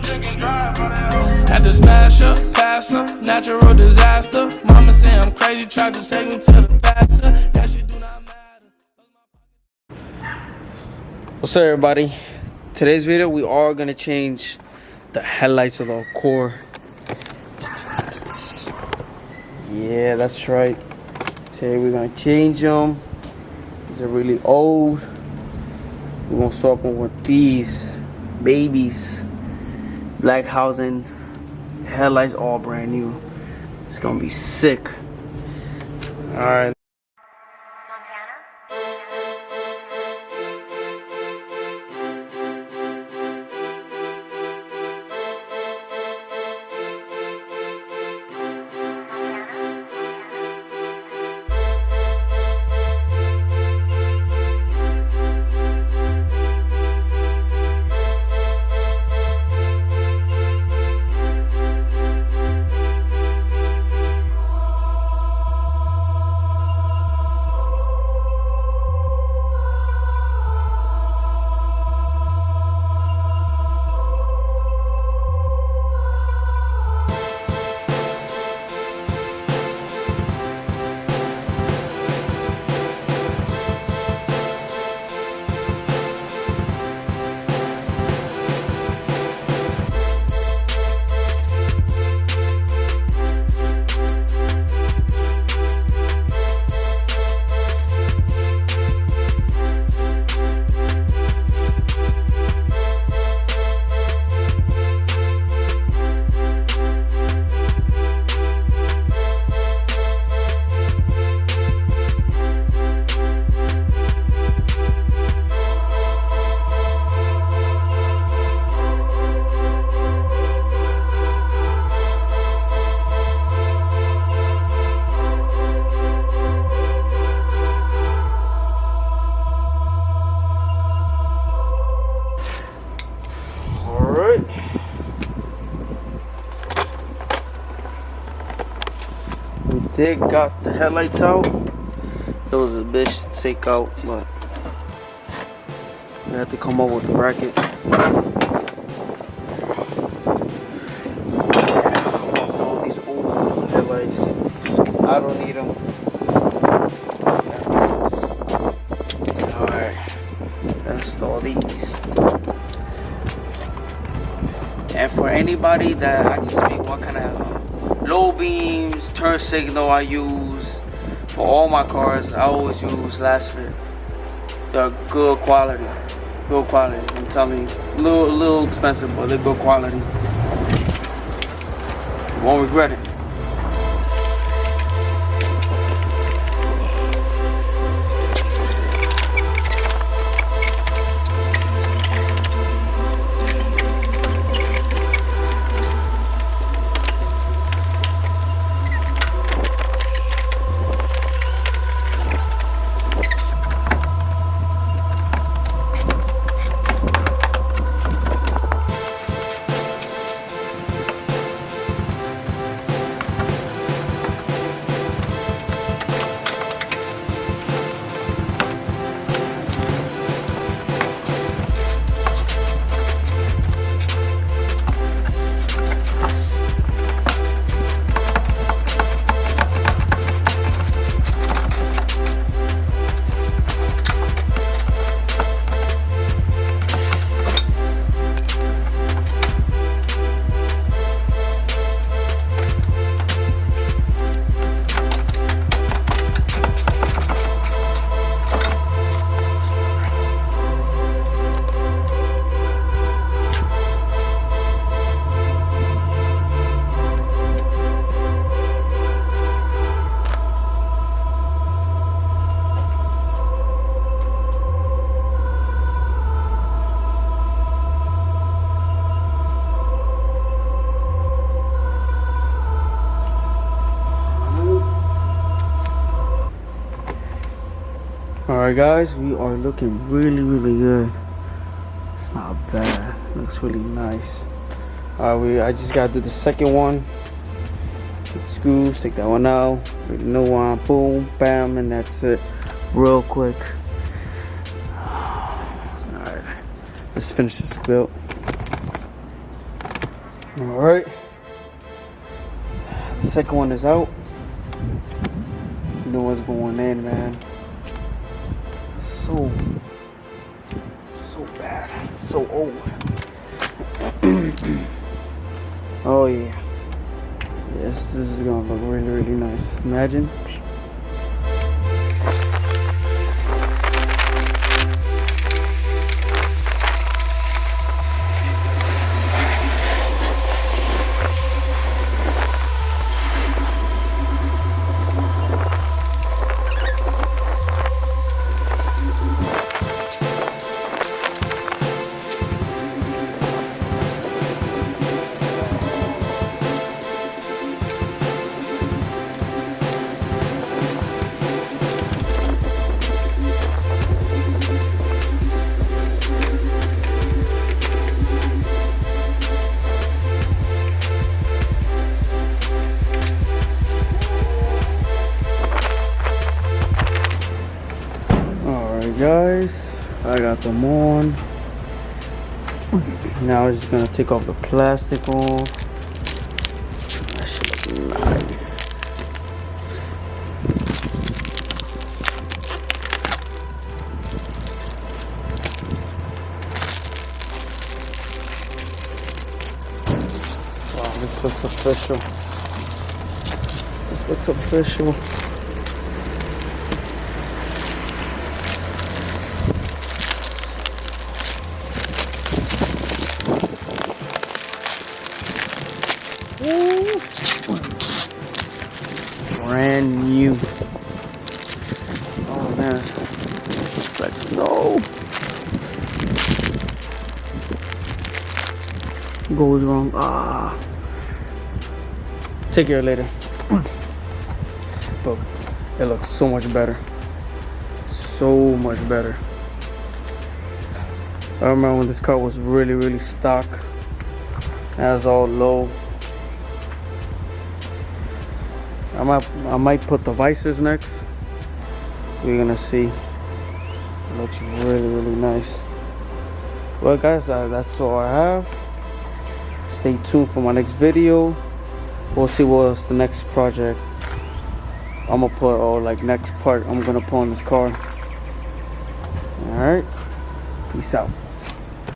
Had to smash up, pass up, natural disaster. Mama say I'm crazy, tried to take me to the pastor. That shit do not matter. What's up, everybody? Today's video, we are gonna change the headlights of our core. Yeah, that's right. Today we're gonna change them. These are really old. We're gonna start off with these babies. Blackhausen headlights, all brand new. It's gonna be sick. All right. We did got the headlights out. It was a bitch to take out, but we had to come up with the bracket. All these old headlights, I don't need them. Alright, let's install these. And for anybody that asks me what kind of low beams, turn signal I use for all my cars, I always use Lasfit. They're good quality. Good quality. I'm telling you. A little expensive, but they're good quality. You won't regret it. Alright guys, we are looking really good. It's not bad. Looks really nice. I just gotta do the second one. Take the screws, take that one out. Already know one. Boom, bam, and that's it. Real quick. Alright, let's finish this build. Alright. The second one is out. New one's going in, man. So bad. So old. Oh yeah. Yes, this is gonna look really, really nice. Imagine. Guys, I got them on. Now I'm just gonna take off the plastic off. That should look nice. Wow, this looks official. This looks official. Brand new. Oh man, like snow. Goes wrong. Take care later. But it looks so much better. So much better. I remember when this car was really, really stock. It was all low. I might put the visors next. We're gonna see. It looks really, really nice. Well guys, that's all I have. Stay tuned for my next video. We'll see what's the next project I'm gonna put, or like next part I'm gonna put on this car. Alright, peace out.